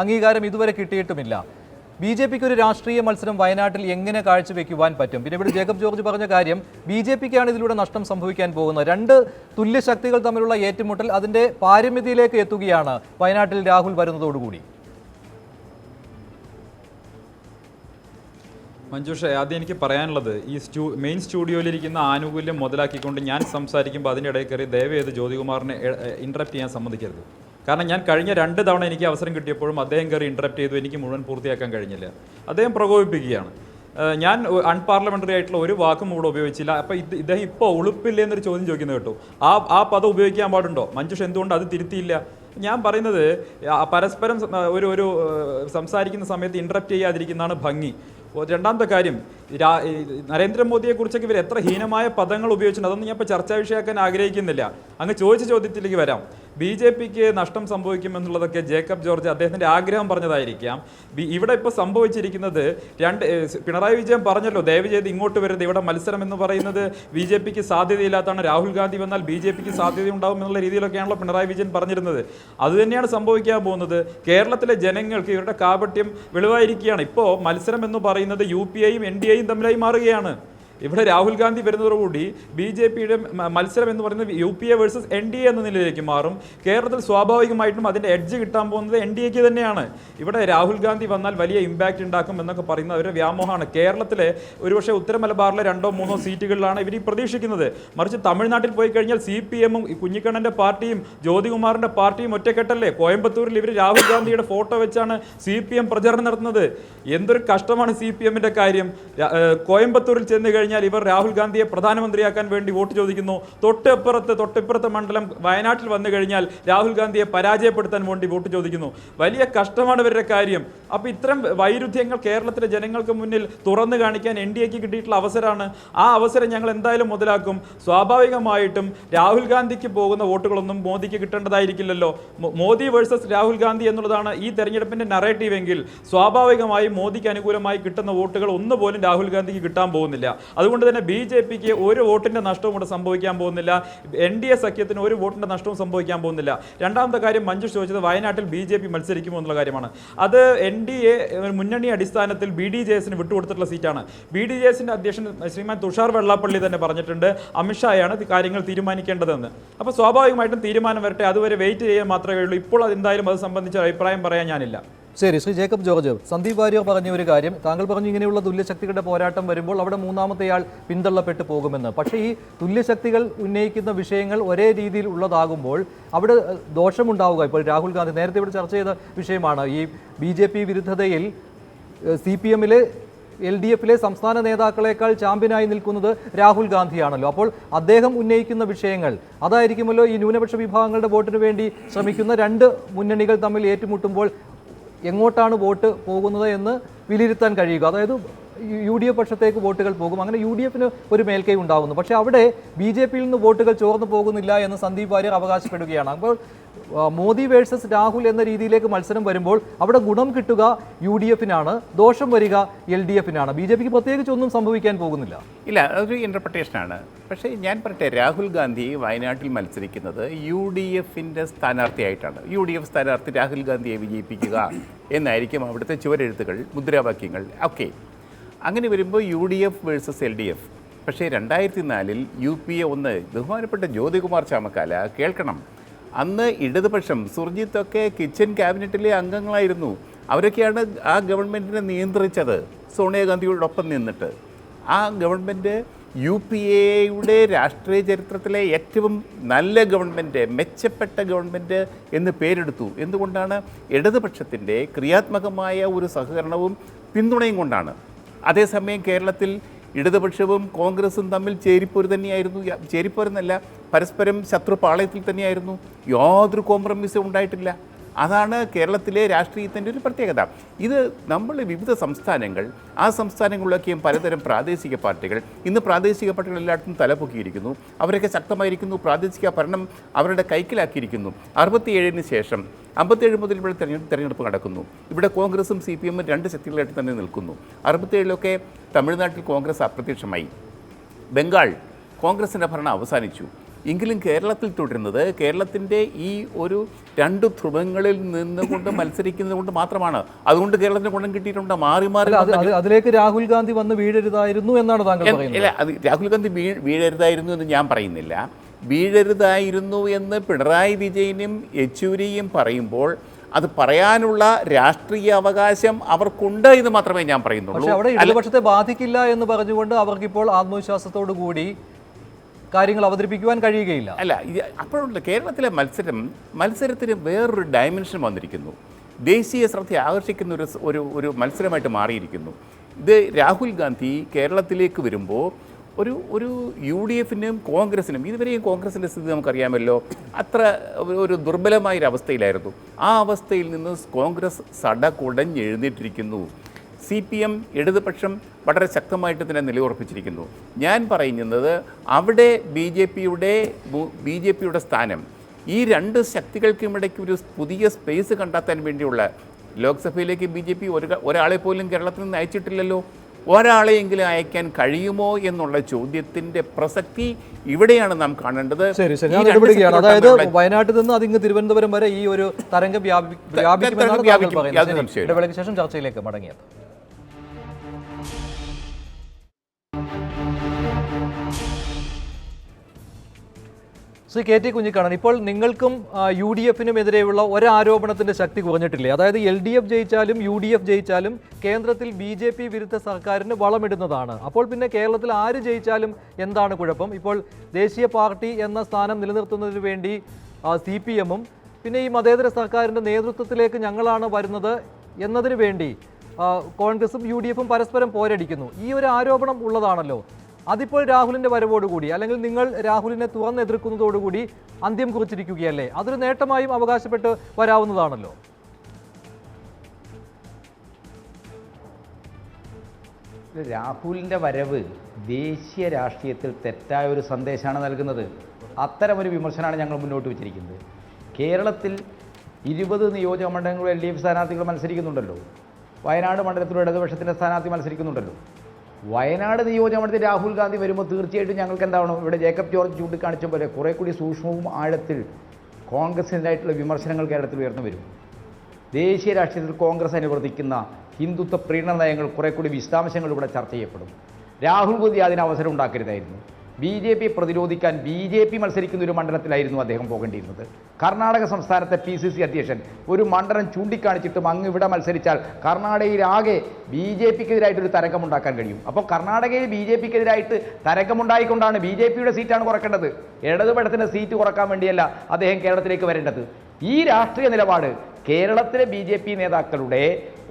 അംഗീകാരം ഇതുവരെ കിട്ടിയിട്ടുമില്ല. BJPക്ക് ഒരു രാഷ്ട്രീയ മത്സരം വയനാട്ടിൽ എങ്ങനെ കാഴ്ചവെക്കുവാൻ പറ്റും? പിന്നെ ഇവിടെ ജേക്കബ് ജോർജ് പറഞ്ഞ കാര്യം, BJPക്കാണ് ഇതിലൂടെ നഷ്ടം സംഭവിക്കാൻ പോകുന്നത്. രണ്ട് തുല്യ ശക്തികൾ തമ്മിലുള്ള ഏറ്റുമുട്ടൽ അതിൻ്റെ പാരമ്യതയിലേക്ക് എത്തുകയാണ് വയനാട്ടിൽ രാഹുൽ വരുന്നതോടുകൂടി. മഞ്ജുഷ, ആദ്യം എനിക്ക് പറയാനുള്ളത്, ഈ മെയിൻ സ്റ്റുഡിയോയിലിരിക്കുന്ന ആനുകൂല്യം മുതലാക്കിക്കൊണ്ട് ഞാൻ സംസാരിക്കുമ്പോൾ അതിൻ്റെ ഇടയിൽ കയറി ദയവേത് ജ്യോതികുമാറിനെ ഇൻട്രപ്റ്റ് ചെയ്യാൻ സമ്മതിക്കരുത്. കാരണം ഞാൻ കഴിഞ്ഞ 2 തവണ എനിക്ക് അവസരം കിട്ടിയപ്പോഴും അദ്ദേഹം കയറി ഇൻട്രപ്റ്റ് ചെയ്തു, എനിക്ക് മുഴുവൻ പൂർത്തിയാക്കാൻ കഴിഞ്ഞില്ല. അദ്ദേഹം പ്രകോപിപ്പിക്കുകയാണ്. ഞാൻ അൺപാർലമെൻ്ററി ആയിട്ടുള്ള ഒരു വാക്കും ഇവിടെ ഉപയോഗിച്ചില്ല. അപ്പോൾ ഇദ്ദേഹം ഇപ്പോൾ ഉളുപ്പില്ലേ എന്നൊരു ചോദ്യം ചോദിക്കുന്നത് കേട്ടോ. ആ പദം ഉപയോഗിക്കാൻ പാടുണ്ടോ? മഞ്ജുഷ എന്തുകൊണ്ട് അത് തിരുത്തിയില്ല? ഞാൻ പറയുന്നത്, പരസ്പരം ഒരു സംസാരിക്കുന്ന സമയത്ത് ഇൻട്രപ്റ്റ് ചെയ്യാതിരിക്കുന്നതാണ് ഭംഗി. രണ്ടാമത്തെ കാര്യം, നരേന്ദ്രമോദിയെക്കുറിച്ചൊക്കെ ഇവർ എത്ര ഹീനമായ പദങ്ങൾ ഉപയോഗിച്ചിട്ടുണ്ട്, അതൊന്നും ഞാൻ ഇപ്പോൾ ചർച്ചാ വിഷയമാക്കാൻ ആഗ്രഹിക്കുന്നില്ല. അങ്ങ് ചോദിച്ച ചോദ്യത്തിലേക്ക് വരാം. BJPക്ക് നഷ്ടം സംഭവിക്കുമെന്നുള്ളതൊക്കെ ജേക്കബ് ജോർജ് അദ്ദേഹത്തിൻ്റെ ആഗ്രഹം പറഞ്ഞതായിരിക്കാം. ഇവിടെ ഇപ്പോൾ സംഭവിച്ചിരിക്കുന്നത് പിണറായി വിജയൻ പറഞ്ഞല്ലോ, ദയവ് ചെയ്ത് ഇങ്ങോട്ട് വരുന്നത്, ഇവിടെ മത്സരം എന്ന് പറയുന്നത് BJPക്ക് സാധ്യതയില്ലാത്തതാണ്, രാഹുൽ ഗാന്ധി വന്നാൽ BJPക്ക് സാധ്യത ഉണ്ടാകും എന്നുള്ള രീതിയിലൊക്കെയാണല്ലോ പിണറായി വിജയൻ പറഞ്ഞിരുന്നത്. അതുതന്നെയാണ് സംഭവിക്കാൻ പോകുന്നത്. കേരളത്തിലെ ജനങ്ങൾക്ക് ഇവരുടെ കാപട്യം വെളിവായിരിക്കുകയാണ്. ഇപ്പോൾ മത്സരം എന്ന് പറയുന്നത് UPAയും NDAയും തമ്മിലായി മാറുകയാണ്. ഇവിടെ രാഹുൽ ഗാന്ധി വരുന്നതോടുകൂടി BJPയുടെ മത്സരം എന്ന് പറയുന്നത് UPA വേഴ്സസ് NDA എന്ന നിലയിലേക്ക് മാറും. കേരളത്തിൽ സ്വാഭാവികമായിട്ടും അതിൻ്റെ എഡ്ജ് കിട്ടാൻ പോകുന്നത് NDAക്ക് തന്നെയാണ്. ഇവിടെ രാഹുൽ ഗാന്ധി വന്നാൽ വലിയ ഇമ്പാക്റ്റ് ഉണ്ടാക്കും എന്നൊക്കെ പറയുന്ന അവരുടെ വ്യാമോഹമാണ്. കേരളത്തിലെ ഒരുപക്ഷെ ഉത്തര മലബാറിലെ 2-3 സീറ്റുകളിലാണ് ഇവർ പ്രതീക്ഷിക്കുന്നത്. മറിച്ച് തമിഴ്നാട്ടിൽ പോയി കഴിഞ്ഞാൽ CPM-ഉം കുഞ്ഞിക്കണ്ണൻ്റെ പാർട്ടിയും ജ്യോതികുമാറിൻ്റെ പാർട്ടിയും ഒറ്റക്കെട്ടല്ലേ. കോയമ്പത്തൂരിൽ ഇവർ രാഹുൽ ഗാന്ധിയുടെ ഫോട്ടോ വെച്ചാണ് CPM പ്രചരണം നടത്തുന്നത്. എന്തൊരു കഷ്ടമാണ് CPM-ന്റെ കാര്യം. കോയമ്പത്തൂരിൽ ചെന്ന് കഴിഞ്ഞാൽ കഴിഞ്ഞാൽ ഇവർ രാഹുൽ ഗാന്ധിയെ പ്രധാനമന്ത്രിയാക്കാൻ വേണ്ടി വോട്ട് ചോദിക്കുന്നു. തൊട്ടിപ്പുറത്തെ മണ്ഡലം വയനാട്ടിൽ വന്നു കഴിഞ്ഞാൽ രാഹുൽ ഗാന്ധിയെ പരാജയപ്പെടുത്താൻ വേണ്ടി വോട്ട് ചോദിക്കുന്നു. വലിയ കഷ്ടമാണ് ഇവരുടെ കാര്യം. അപ്പോൾ ഇത്തരം വൈരുദ്ധ്യങ്ങൾ കേരളത്തിലെ ജനങ്ങൾക്ക് മുന്നിൽ തുറന്നു കാണിക്കാൻ NDAക്ക് കിട്ടിയിട്ടുള്ള അവസരമാണ്. ആ അവസരം ഞങ്ങൾ എന്തായാലും മുതലാക്കും. സ്വാഭാവികമായിട്ടും രാഹുൽ ഗാന്ധിക്ക് പോകുന്ന വോട്ടുകളൊന്നും മോദിക്ക് കിട്ടേണ്ടതായിരിക്കില്ലല്ലോ. മോദി വേഴ്സസ് രാഹുൽ ഗാന്ധി എന്നുള്ളതാണ് ഈ തെരഞ്ഞെടുപ്പിന്റെ നറേറ്റീവ് എങ്കിൽ സ്വാഭാവികമായും മോദിക്ക് അനുകൂലമായി കിട്ടുന്ന വോട്ടുകൾ ഒന്നുപോലും രാഹുൽ ഗാന്ധിക്ക് കിട്ടാൻ പോകുന്നില്ല. അതുകൊണ്ട് തന്നെ BJPക്ക് ഒരു വോട്ടിന്റെ നഷ്ടവും ഇവിടെ സംഭവിക്കാൻ പോകുന്നില്ല. NDA സഖ്യത്തിന് ഒരു വോട്ടിന്റെ നഷ്ടവും സംഭവിക്കാൻ പോകുന്നില്ല. രണ്ടാമത്തെ കാര്യം മഞ്ജുഷ് ചോദിച്ചത് വയനാട്ടിൽ BJP മത്സരിക്കുമോ എന്നുള്ള കാര്യമാണ്. അത് NDA മുന്നണി അടിസ്ഥാനത്തിൽ BDJSന് വിട്ടുകൊടുത്തിട്ടുള്ള സീറ്റാണ്. BDJSന്റെ അധ്യക്ഷൻ ശ്രീമാൻ തുഷാർ വെള്ളാപ്പള്ളി തന്നെ പറഞ്ഞിട്ടുണ്ട് അമിത്ഷായാണ് കാര്യങ്ങൾ തീരുമാനിക്കേണ്ടതെന്ന്. അപ്പോൾ സ്വാഭാവികമായിട്ടും തീരുമാനം വരട്ടെ, അതുവരെ വെയിറ്റ് ചെയ്യാൻ മാത്രമേ ഉള്ളൂ. ഇപ്പോൾ എന്തായാലും അത് സംബന്ധിച്ച അഭിപ്രായം പറയാൻ ഞാനില്ല. ശരി, ശ്രീ ജേക്കബ് ജോർജ്, സന്ദീപ് വാര്യർ പറഞ്ഞ ഒരു കാര്യം, താങ്കൾ പറഞ്ഞു ഇങ്ങനെയുള്ള തുല്യശക്തികളുടെ പോരാട്ടം വരുമ്പോൾ അവിടെ മൂന്നാമത്തെയാൾ പിന്തള്ളപ്പെട്ടു പോകുമെന്ന്. പക്ഷേ ഈ തുല്യശക്തികൾ ഉന്നയിക്കുന്ന വിഷയങ്ങൾ ഒരേ രീതിയിൽ ഉള്ളതാകുമ്പോൾ അവിടെ ദോഷമുണ്ടാവുക. ഇപ്പോൾ രാഹുൽ ഗാന്ധി നേരത്തെ ഇവിടെ ചർച്ച ചെയ്ത വിഷയമാണ്. ഈ BJP വിരുദ്ധതയിൽ CPMലെ LDFലെ സംസ്ഥാന നേതാക്കളെക്കാൾ ചാമ്പ്യനായി നിൽക്കുന്നത് രാഹുൽ ഗാന്ധിയാണല്ലോ. അപ്പോൾ അദ്ദേഹം ഉന്നയിക്കുന്ന വിഷയങ്ങൾ അതായിരിക്കുമല്ലോ ഈ ന്യൂനപക്ഷ വിഭാഗങ്ങളുടെ വോട്ടിന് വേണ്ടി ശ്രമിക്കുന്ന രണ്ട് മുന്നണികൾ തമ്മിൽ ഏറ്റുമുട്ടുമ്പോൾ എങ്ങോട്ടാണ് വോട്ട് പോകുന്നത് എന്ന് വിലയിരുത്താൻ കഴിയുക. അതായത് UDF പക്ഷത്തേക്ക് വോട്ടുകൾ പോകും, അങ്ങനെ UDFന് ഒരു മേൽക്കൈ ഉണ്ടാകുന്നു. പക്ഷേ അവിടെ BJPയിൽ നിന്ന് വോട്ടുകൾ ചോർന്നു പോകുന്നില്ല എന്ന് സന്ദീപ് വാര്യർ അവകാശപ്പെടുകയാണ്. അപ്പോൾ മോദി വേഴ്സസ് രാഹുൽ എന്ന രീതിയിലേക്ക് മത്സരം വരുമ്പോൾ അവിടെ ഗുണം കിട്ടുക UDFനാണ്, ദോഷം വരിക LDFനാണ്. BJPക്ക് പ്രത്യേകിച്ച് ഒന്നും സംഭവിക്കാൻ പോകുന്നില്ല. ഇല്ല, അതൊരു ഇൻ്റർപ്രിട്ടേഷനാണ്. പക്ഷേ ഞാൻ പറയട്ടെ, രാഹുൽ ഗാന്ധി വയനാട്ടിൽ മത്സരിക്കുന്നത് UDFൻ്റെ സ്ഥാനാർത്ഥിയായിട്ടാണ്. UDF സ്ഥാനാർത്ഥി രാഹുൽ ഗാന്ധിയെ വിജയിപ്പിക്കുക എന്നായിരിക്കും അവിടുത്തെ ചുവരെഴുത്തുകൾ, മുദ്രാവാക്യങ്ങൾ ഒക്കെ. അങ്ങനെ വരുമ്പോൾ UDF വേഴ്സസ് LDF. പക്ഷേ 2004 UPA 1 ബഹുമാനപ്പെട്ട ജ്യോതികുമാർ ചാമക്കാല കേൾക്കണം, അന്ന് ഇടതുപക്ഷം സുർജിത്തൊക്കെ കിച്ചൻ ക്യാബിനറ്റിലെ അംഗങ്ങളായിരുന്നു. അവരൊക്കെയാണ് ആ ഗവൺമെൻറ്റിനെ നിയന്ത്രിച്ചത് സോണിയാഗാന്ധിയോടൊപ്പം നിന്നിട്ട്. ആ ഗവൺമെൻറ് UPAയുടെ രാഷ്ട്രീയ ചരിത്രത്തിലെ ഏറ്റവും നല്ല ഗവൺമെൻറ്, മെച്ചപ്പെട്ട ഗവൺമെൻറ് എന്ന് പേരെടുത്തു. എന്തുകൊണ്ടാണ്? ഇടതുപക്ഷത്തിൻ്റെ ക്രിയാത്മകമായ ഒരു സഹകരണവും പിന്തുണയും കൊണ്ടാണ്. അതേസമയം കേരളത്തിൽ ഇടതുപക്ഷവും കോൺഗ്രസും തമ്മിൽ ചേരിപ്പോര് തന്നെയായിരുന്നു. ചേരിപ്പോരെന്നല്ല, പരസ്പരം ശത്രുപാളയത്തിൽ തന്നെയായിരുന്നു. യാതൊരു കോംപ്രമൈസും ഉണ്ടായിട്ടില്ല. അതാണ് കേരളത്തിലെ രാഷ്ട്രീയത്തിൻ്റെ ഒരു പ്രത്യേകത. ഇത് നമ്മൾ വിവിധ സംസ്ഥാനങ്ങൾ, ആ സംസ്ഥാനങ്ങളിലൊക്കെയും പലതരം പ്രാദേശിക പാർട്ടികൾ, ഇന്ന് പ്രാദേശിക പാർട്ടികൾ എല്ലായിടത്തും തലപൊക്കിയിരിക്കുന്നു. അവരൊക്കെ ശക്തമായിരിക്കുന്നു, പ്രാദേശിക ഭരണം അവരുടെ കൈക്കലാക്കിയിരിക്കുന്നു. 67-ന് ശേഷം 57 മുതൽ ഇവിടെ തെരഞ്ഞെടുപ്പ് നടക്കുന്നു. ഇവിടെ കോൺഗ്രസും CPM രണ്ട് ശക്തികളായിട്ട് തന്നെ നിൽക്കുന്നു. 67-ലൊക്കെ തമിഴ്നാട്ടിൽ കോൺഗ്രസ് അപ്രത്യക്ഷമായി. ബംഗാൾ കോൺഗ്രസിൻ്റെ ഭരണം അവസാനിച്ചു. എങ്കിലും കേരളത്തിൽ തുടരുന്നത് കേരളത്തിൻ്റെ ഈ ഒരു രണ്ട് ധ്രുവങ്ങളിൽ നിന്നുകൊണ്ട് മത്സരിക്കുന്നത് കൊണ്ട് മാത്രമാണ്. അതുകൊണ്ട് കേരളത്തിന് ഗുണം കിട്ടിയിട്ടുണ്ട്. മാറി മാറി അതിലേക്ക് രാഹുൽ ഗാന്ധി വന്ന് വീഴരുതായിരുന്നു എന്നാണ് താങ്കൾ പറയുന്നത്. ഇല്ല, അത് രാഹുൽ ഗാന്ധി വീഴരുതായിരുന്നു എന്ന് ഞാൻ പറയുന്നില്ല. വീഴരുതായിരുന്നു എന്ന് പിണറായി വിജയനും യെച്ചൂരിയും പറയുമ്പോൾ അത് പറയാനുള്ള രാഷ്ട്രീയ അവകാശം അവർക്കുണ്ട് എന്ന് മാത്രമേ ഞാൻ പറയുന്നുള്ളൂ. പക്ഷേ അവിടെ ഇടതുപക്ഷത്തെ ബാധിക്കില്ല എന്ന് പറഞ്ഞുകൊണ്ട് അവർക്കിപ്പോൾ ആത്മവിശ്വാസത്തോടു കൂടി കാര്യങ്ങൾ അവതരിപ്പിക്കുവാൻ കഴിയുകയില്ല. അല്ല, അപ്പോഴുള്ള കേരളത്തിലെ മത്സരത്തിന് വേറൊരു ഡയമെൻഷൻ വന്നിരിക്കുന്നു. ദേശീയ ശ്രദ്ധ ആകർഷിക്കുന്ന ഒരു മത്സരമായിട്ട് മാറിയിരിക്കുന്നു. ഇത് രാഹുൽ ഗാന്ധി കേരളത്തിലേക്ക് വരുമ്പോൾ ഒരു UDFനും കോൺഗ്രസിനും, ഇതുവരെയും കോൺഗ്രസിൻ്റെ സ്ഥിതി നമുക്കറിയാമല്ലോ, അത്ര ഒരു ദുർബലമായൊരവസ്ഥയിലായിരുന്നു. ആ അവസ്ഥയിൽ നിന്ന് കോൺഗ്രസ് സടകുടഞ്ഞെഴുന്നേറ്റിരിക്കുന്നു. CPM ഇടതുപക്ഷം വളരെ ശക്തമായിട്ട് തന്നെ നിലയുറപ്പിച്ചിരിക്കുന്നു. ഞാൻ പറയുന്നത് അവിടെ BJPയുടെ സ്ഥാനം ഈ രണ്ട് ശക്തികൾക്കും ഇടയ്ക്ക് ഒരു പുതിയ സ്പേസ് കണ്ടെത്താൻ വേണ്ടിയുള്ള, ലോക്സഭയിലേക്ക് BJP ഒരാളെ പോലും കേരളത്തിൽ നിന്ന് അയച്ചിട്ടില്ലല്ലോ. ഒരാളെയെങ്കിലും അയക്കാൻ കഴിയുമോ എന്നുള്ള ചോദ്യത്തിന്റെ പ്രസക്തി ഇവിടെയാണ് നാം കാണേണ്ടത്. അതായത് വയനാട്ടിൽ നിന്ന് അതിങ്ങ് തിരുവനന്തപുരം വരെ ഈ ഒരു തരംഗം വ്യാപിക്കുമെന്നാണ് ഇടവേളയ്ക്ക് ശേഷം ചർച്ചയിലേക്ക് മടങ്ങിയത്. ശ്രീ KT കുഞ്ഞിക്കണ്ണൻ, ഇപ്പോൾ നിങ്ങൾക്കും UDFനുമെതിരെയുള്ള ഒരാരോപണത്തിൻ്റെ ശക്തി കുറഞ്ഞിട്ടില്ലേ? അതായത് LDF ജയിച്ചാലും UDF ജയിച്ചാലും കേന്ദ്രത്തിൽ BJP വിരുദ്ധ സർക്കാരിന് വളമിടുന്നതാണ്. അപ്പോൾ പിന്നെ കേരളത്തിൽ ആര് ജയിച്ചാലും എന്താണ് കുഴപ്പം? ഇപ്പോൾ ദേശീയ പാർട്ടി എന്ന സ്ഥാനം നിലനിർത്തുന്നതിന് വേണ്ടി CPMഉം പിന്നെ ഈ മതേതര സർക്കാരിൻ്റെ നേതൃത്വത്തിലേക്ക് ഞങ്ങളാണ് വരുന്നത് എന്നതിന് വേണ്ടി കോൺഗ്രസും UDFും പരസ്പരം പോരടിക്കുന്നു. ഈ ഒരു ആരോപണം ഉള്ളതാണല്ലോ. അതിപ്പോൾ രാഹുലിൻ്റെ വരവോടുകൂടി അല്ലെങ്കിൽ നിങ്ങൾ രാഹുലിനെ തുറന്നെതിർക്കുന്നതോടുകൂടി അന്ത്യം കുറിച്ചിരിക്കുകയല്ലേ? അതൊരു നേട്ടമായും അവകാശപ്പെട്ട് വരാവുന്നതാണല്ലോ. രാഹുലിൻ്റെ വരവ് ദേശീയ രാഷ്ട്രീയത്തിൽ തെറ്റായ ഒരു സന്ദേശമാണ് നൽകുന്നത്. അത്തരമൊരു വിമർശനമാണ് ഞങ്ങൾ മുന്നോട്ട് വെച്ചിരിക്കുന്നത്. കേരളത്തിൽ 20 നിയോജക മണ്ഡലങ്ങളിൽ LDF സ്ഥാനാർത്ഥികൾ മത്സരിക്കുന്നുണ്ടല്ലോ. വയനാട് മണ്ഡലത്തിൽ ഇടതുപക്ഷത്തിൻ്റെ സ്ഥാനാർത്ഥി മത്സരിക്കുന്നുണ്ടല്ലോ. വയനാട് നിയോജക മണ്ഡലത്തിൽ രാഹുൽ ഗാന്ധി വരുമ്പോൾ തീർച്ചയായിട്ടും ഞങ്ങൾക്ക് എന്താവണം, ഇവിടെ ജേക്കബ് ജോർജ് ചൂണ്ടിക്കാണിച്ച പോലെ കുറേ കൂടി സൂക്ഷ്മവും ആഴത്തിൽ കോൺഗ്രസിൻ്റെതായിട്ടുള്ള വിമർശനങ്ങൾ കേരളത്തിൽ ഉയർന്നു വരും. ദേശീയ രാഷ്ട്രീയത്തിൽ കോൺഗ്രസ് അനുവർത്തിക്കുന്ന ഹിന്ദുത്വ പ്രീണന നയങ്ങൾ കുറേ കൂടി വിശദാംശങ്ങൾ ഇവിടെ ചർച്ച ചെയ്യപ്പെടും. രാഹുൽ ഗാന്ധി അതിന് അവസരം ഉണ്ടാക്കരുതായിരുന്നു. BJP പ്രതിരോധിക്കാൻ BJP മത്സരിക്കുന്ന ഒരു മണ്ഡലത്തിലായിരുന്നു അദ്ദേഹം പോകേണ്ടിയിരുന്നത്. കർണാടക സംസ്ഥാനത്തെ PCC അധ്യക്ഷൻ ഒരു മണ്ഡലം ചൂണ്ടിക്കാണിച്ചിട്ടും അങ്ങ് ഇവിടെ മത്സരിച്ചാൽ കർണാടകയിലാകെ BJPക്കെതിരായിട്ടൊരു തരംഗമുണ്ടാക്കാൻ കഴിയും. അപ്പോൾ കർണാടകയിൽ BJPക്കെതിരായിട്ട് തരംഗമുണ്ടായിക്കൊണ്ടാണ് BJPയുടെ സീറ്റാണ് കുറക്കേണ്ടത്. ഇടതുപക്ഷത്തിൻ്റെ സീറ്റ് കുറക്കാൻ വേണ്ടിയല്ല അദ്ദേഹം കേരളത്തിലേക്ക് വരേണ്ടത്. ഈ രാഷ്ട്രീയ നിലപാട് കേരളത്തിലെ BJP നേതാക്കളുടെ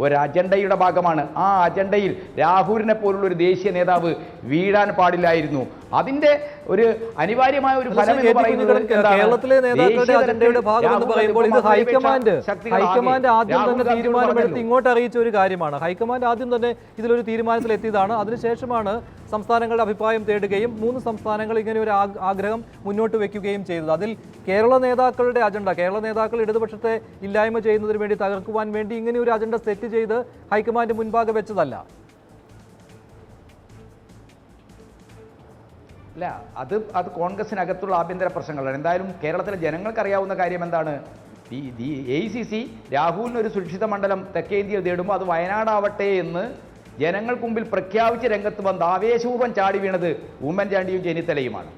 ഒരു അജണ്ടയുടെ ഭാഗമാണ്. ആ അജണ്ടയിൽ രാഹുലിനെ പോലുള്ള ഒരു ദേശീയ നേതാവ് വീഴാൻ പാടില്ലായിരുന്നു. അതിന്റെ ഒരു അനിവാര്യമായ ഒരു ഫലം എന്ന് പറയുന്നത് കേരളത്തിലെ നേതാക്കളുടെ അജണ്ടയുടെ ഭാഗം എന്ന് പറയുമ്പോൾ ഇത് ഹൈക്കമാൻഡ് ആദ്യം തന്നെ തീരുമാനമെടുത്ത് ഇങ്ങോട്ട് അറിയിച്ച ഒരു കാര്യമാണ്. ഹൈക്കമാൻഡ് ആദ്യം തന്നെ ഇതിലൊരു തീരുമാനത്തിലെത്തിയതാണ്. അതിനുശേഷമാണ് സംസ്ഥാനങ്ങളുടെ അഭിപ്രായം തേടുകയും 3 സംസ്ഥാനങ്ങൾ ഇങ്ങനെ ഒരു ആഗ്രഹം മുന്നോട്ട് വെക്കുകയും ചെയ്തത്. അതിൽ കേരള നേതാക്കളുടെ അജണ്ട, കേരള നേതാക്കൾ ഇടതുപക്ഷത്തെ ഇല്ലായ്മ ചെയ്യുന്നതിന് വേണ്ടി, തകർക്കുവാൻ വേണ്ടി ഇങ്ങനെ ഒരു അജണ്ട സെറ്റ് ചെയ്ത് ഹൈക്കമാൻഡ് മുൻപാകെ വെച്ചതല്ല. അല്ല, അത് കോൺഗ്രസിനകത്തുള്ള ആഭ്യന്തര പ്രശ്നങ്ങളാണ്. എന്തായാലും കേരളത്തിലെ ജനങ്ങൾക്കറിയാവുന്ന കാര്യം എന്താണ്, AICC രാഹുലിന് ഒരു സുരക്ഷിത മണ്ഡലം തെക്കേ ഇന്ത്യയിൽ തേടുമ്പോൾ അത് വയനാടാവട്ടെ എന്ന് ജനങ്ങൾക്ക് മുമ്പിൽ പ്രഖ്യാപിച്ച് രംഗത്ത് വന്ന് ആവേശപൂർവ്വം ചാടി വീണത് ഉമ്മൻചാണ്ടിയും ചെന്നിത്തലയുമാണ്.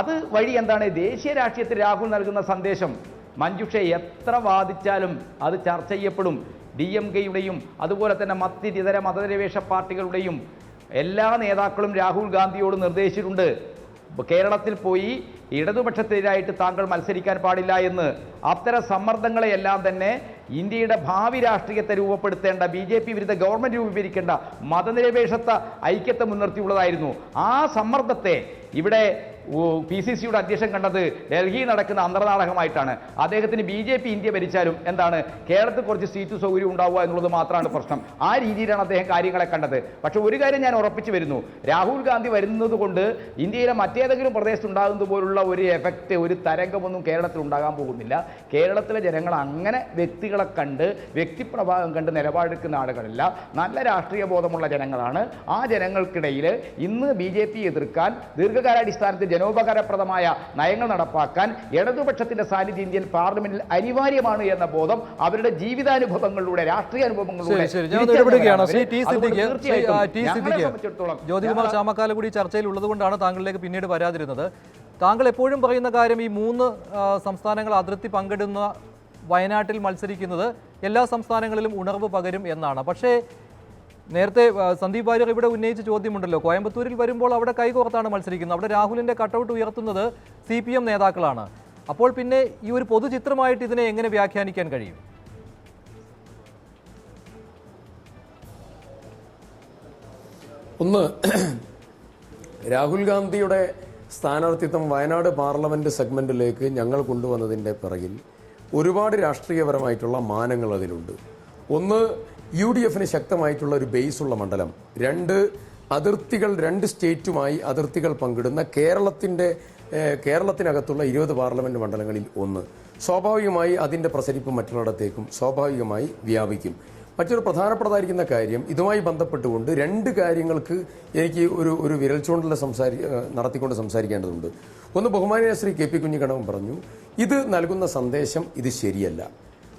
അത് വഴി എന്താണ് ദേശീയ രാഷ്ട്രീയത്തിൽ രാഹുൽ നൽകുന്ന സന്ദേശം? മഞ്ജുഷ എത്ര വാദിച്ചാലും അത് ചർച്ച ചെയ്യപ്പെടും. DMKയുടെയും അതുപോലെ തന്നെ ഇതര മതനിരപേക്ഷ പാർട്ടികളുടെയും എല്ലാ നേതാക്കളും രാഹുൽ ഗാന്ധിയോട് നിർദ്ദേശിച്ചിട്ടുണ്ട്, കേരളത്തിൽ പോയി ഇടതുപക്ഷത്തിനെതിരായിട്ട് താങ്കൾ മത്സരിക്കാൻ പാടില്ല എന്ന്. അത്തരം സമ്മർദ്ദങ്ങളെയെല്ലാം തന്നെ ഇന്ത്യയുടെ ഭാവി രാഷ്ട്രീയത്തെ രൂപപ്പെടുത്തേണ്ട, BJP വിരുദ്ധ ഗവൺമെൻറ് രൂപീകരിക്കേണ്ട മതനിരപേക്ഷത്വ ഐക്യത്തെ മുൻനിർത്തിയുള്ളതായിരുന്നു. ആ സമ്മർദ്ദത്തെ ഇവിടെ PCCയുടെ അധ്യക്ഷൻ കണ്ടത് ഡൽഹിയിൽ നടക്കുന്ന അന്തർനാടകമായിട്ടാണ്. അദ്ദേഹത്തിന് BJP ഇന്ത്യ ഭരിച്ചാലും എന്താണ്, കേരളത്തിൽ കുറച്ച് സീറ്റ് സൗകര്യം ഉണ്ടാവുക എന്നുള്ളത് മാത്രമാണ് പ്രശ്നം. ആ രീതിയിലാണ് അദ്ദേഹം കാര്യങ്ങളെ കണ്ടത്. പക്ഷെ ഒരു കാര്യം ഞാൻ ഉറപ്പിച്ചു വരുന്നു, രാഹുൽ ഗാന്ധി വരുന്നത് കൊണ്ട് ഇന്ത്യയിലെ മറ്റേതെങ്കിലും പ്രദേശത്ത് ഉണ്ടാകുന്നത് പോലുള്ള ഒരു എഫക്റ്റ്, ഒരു തരംഗമൊന്നും കേരളത്തിൽ ഉണ്ടാകാൻ പോകുന്നില്ല. കേരളത്തിലെ ജനങ്ങൾ അങ്ങനെ വ്യക്തികളെ കണ്ട്, വ്യക്തിപ്രഭാവം കണ്ട് നിലപാടെടുക്കുന്ന ആളുകളല്ല, നല്ല രാഷ്ട്രീയ ബോധമുള്ള ജനങ്ങളാണ്. ആ ജനങ്ങൾക്കിടയിൽ ഇന്ന് BJP എതിർക്കാൻ, ദീർഘകാലാടിസ്ഥാനത്തിൽ ജനോപകാരപ്രദമായ നയങ്ങൾ നടപ്പാക്കാൻ ഇടതുപക്ഷത്തിന്റെ സാന്നിധ്യം ഇന്ത്യൻ പാർലമെന്റിൽ അനിവാര്യമാണ് എന്ന ബോധം അവരുടെ ജീവിതാനുഭവങ്ങളിലൂടെ, രാഷ്ട്രീയ അനുഭവങ്ങളിലൂടെ. ജ്യോതികുമാർ ചാമക്കാലക്കുടി ചർച്ചയിൽ ഉള്ളതുകൊണ്ടാണ് താങ്കളിലേക്ക് പിന്നീട് വരാതിരുന്നത്. താങ്കൾ എപ്പോഴും പറയുന്ന കാര്യം ഈ 3 സംസ്ഥാനങ്ങൾ അതിർത്തി പങ്കിടുന്ന വയനാട്ടിൽ മത്സരിക്കുന്നത് എല്ലാ സംസ്ഥാനങ്ങളിലും ഉണർവ് പകരും എന്നാണ്. പക്ഷേ നേരത്തെ സന്ദീപ് വാര്യർ ഇവിടെ ഉന്നയിച്ച ചോദ്യമുണ്ടല്ലോ, കോയമ്പത്തൂരിൽ വരുമ്പോൾ അവിടെ കൈകോർത്താണ് മത്സരിക്കുന്നത്, അവിടെ രാഹുലിൻ്റെ കട്ടൗട്ട് ഉയർത്തുന്നത് CPM നേതാക്കളാണ്. അപ്പോൾ പിന്നെ ഈ ഒരു പൊതുചിത്രമായിട്ട് ഇതിനെ എങ്ങനെ വ്യാഖ്യാനിക്കാൻ കഴിയും? ഒന്ന്, രാഹുൽ ഗാന്ധിയുടെ സ്ഥാനാർത്ഥിത്വം വയനാട് പാർലമെന്റ് സെഗ്മെന്റിലേക്ക് ഞങ്ങൾ കൊണ്ടുവന്നതിൻ്റെ പിറകിൽ ഒരുപാട് രാഷ്ട്രീയപരമായിട്ടുള്ള മാനങ്ങൾ അതിലുണ്ട്. ഒന്ന്, UDFന് ശക്തമായിട്ടുള്ള ഒരു ബേസുള്ള മണ്ഡലം. 2, അതിർത്തികൾ 2 സ്റ്റേറ്റുമായി അതിർത്തികൾ പങ്കിടുന്ന കേരളത്തിനകത്തുള്ള 20 പാർലമെന്റ് മണ്ഡലങ്ങളിൽ 1. സ്വാഭാവികമായി അതിൻ്റെ പ്രസരിപ്പ് മറ്റുള്ളിടത്തേക്കും സ്വാഭാവികമായി വ്യാപിക്കും. മറ്റൊരു പ്രധാനപ്പെട്ടതായിരിക്കുന്ന കാര്യം, ഇതുമായി ബന്ധപ്പെട്ടുകൊണ്ട് 2 കാര്യങ്ങൾക്ക് എനിക്ക് ഒരു വിരൽ ചൂണ്ടൽ നടത്തിക്കൊണ്ട് സംസാരിക്കേണ്ടതുണ്ട്. ഒന്ന്, ബഹുമാനീയ ശ്രീ KP കുഞ്ഞിക്കണ്ണൻ പറഞ്ഞു, ഇത് നൽകുന്ന സന്ദേശം ഇത് ശരിയല്ല.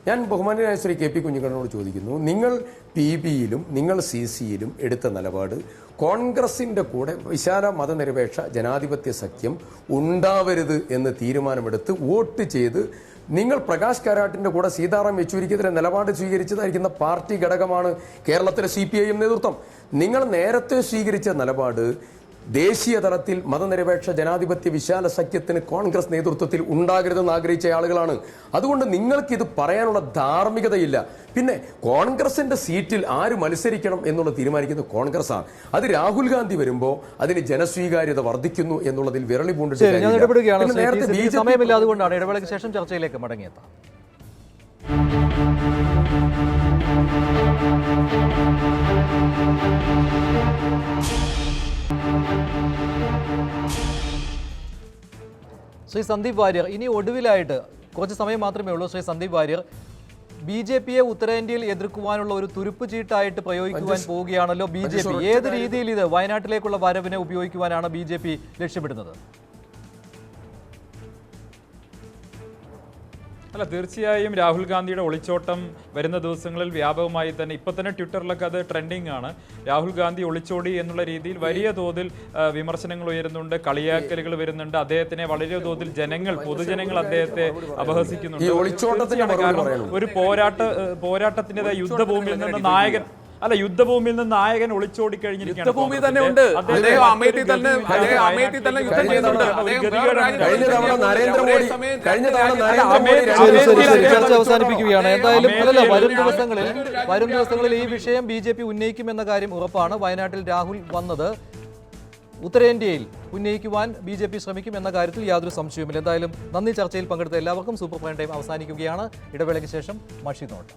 ഞാൻ ബഹുമാനീയനായ ശ്രീ KP കുഞ്ഞിക്കണ്ണനോട് ചോദിക്കുന്നു, നിങ്ങൾ PBയിലും നിങ്ങൾ CCയിലും എടുത്ത നിലപാട് കോൺഗ്രസിൻ്റെ കൂടെ വിശാല മതനിരപേക്ഷ ജനാധിപത്യ സഖ്യം ഉണ്ടാവരുത് എന്ന് തീരുമാനമെടുത്ത് വോട്ട് ചെയ്ത് നിങ്ങൾ പ്രകാശ് കാരാട്ടിൻ്റെ കൂടെ സീതാറാം യെച്ചൂരിക്കെതിരെ നിലപാട് സ്വീകരിച്ചതായിരിക്കുന്ന പാർട്ടി ഘടകമാണ് കേരളത്തിലെ CPIM നേതൃത്വം. നിങ്ങൾ നേരത്തെ സ്വീകരിച്ച നിലപാട് ദേശീയ തലത്തിൽ മതനിരപേക്ഷ ജനാധിപത്യ വിശാല സഖ്യത്തിന് കോൺഗ്രസ് നേതൃത്വത്തിൽ ഉണ്ടാകരുതെന്ന് ആഗ്രഹിച്ച ആളുകളാണ്. അതുകൊണ്ട് നിങ്ങൾക്കിത് പറയാനുള്ള ധാർമ്മികതയില്ല. പിന്നെ കോൺഗ്രസിന്റെ സീറ്റിൽ ആര് മത്സരിക്കണം എന്നുള്ളത് തീരുമാനിക്കുന്നത് കോൺഗ്രസ്സാണ്. അത് രാഹുൽ ഗാന്ധി വരുമ്പോൾ അതിന് ജനസ്വീകാര്യത വർദ്ധിക്കുന്നു എന്നുള്ളതിൽ വിരളി പൂണ്ടിട്ട് ശരി, ഞാൻ ഇടപെടുകയാണ്. പിന്നെ നേരത്തെ ശ്രീ BJP സമയമില്ല, അതുകൊണ്ടാണ് ഇടവേളയ്ക്ക് ശേഷം ചർച്ചയിലേക്ക് മടങ്ങിയെത്താം. ശ്രീ സന്ദീപ് വാര്യർ, ഇനി ഒടുവിലായിട്ട് കുറച്ച് സമയം മാത്രമേ ഉള്ളൂ. ശ്രീ സന്ദീപ് വാര്യർ, BJP-യെ ഉത്തരേന്ത്യയിൽ എതിർക്കുവാനുള്ള ഒരു തുരുപ്പ് ചീട്ടായിട്ട് പ്രയോഗിക്കുവാൻ പോവുകയാണല്ലോ BJP. ഏത് രീതിയിൽ ഇത് വയനാട്ടിലേക്കുള്ള വരവിനെ ഉപയോഗിക്കുവാനാണ് BJP ലക്ഷ്യമിടുന്നത്? അല്ല, തീർച്ചയായും രാഹുൽ ഗാന്ധിയുടെ ഒളിച്ചോട്ടം വരുന്ന ദിവസങ്ങളിൽ വ്യാപകമായി തന്നെ ഇപ്പോൾ തന്നെ ട്വിറ്ററിലൊക്കെ അത് ട്രെൻഡിങ് ആണ്. രാഹുൽ ഗാന്ധി ഒളിച്ചോടി എന്നുള്ള രീതിയിൽ വലിയ തോതിൽ വിമർശനങ്ങൾ ഉയരുന്നുണ്ട്, കളിയാക്കലുകൾ വരുന്നുണ്ട്. അദ്ദേഹത്തിനെ വളരെ തോതിൽ പൊതുജനങ്ങൾ അദ്ദേഹത്തെ അപഹസിക്കുന്നുണ്ട്. കാരണം ഒരു പോരാട്ടത്തിൻ്റെതായ യുദ്ധഭൂമിയിൽ നിന്ന് നായകൻ ഒളിച്ചോടി കഴിഞ്ഞിരിക്കുകയാണ്. ചർച്ച അവസാനിപ്പിക്കുകയാണ്. എന്തായാലും വരും ദിവസങ്ങളിൽ ഈ വിഷയം BJP ഉന്നയിക്കുമെന്ന കാര്യം ഉറപ്പാണ്. വയനാട്ടിൽ രാഹുൽ വന്നത് ഉത്തരേന്ത്യയിൽ ഉന്നയിക്കുവാൻ BJP ശ്രമിക്കും എന്ന കാര്യത്തിൽ യാതൊരു സംശയവുമില്ല. എന്തായാലും നന്ദി. ചർച്ചയിൽ പങ്കെടുത്ത എല്ലാവർക്കും. സൂപ്പർ പ്രൈം ടൈം അവസാനിക്കുകയാണ്. ഇടവേളയ്ക്ക് ശേഷം മഷി നോട്ട്.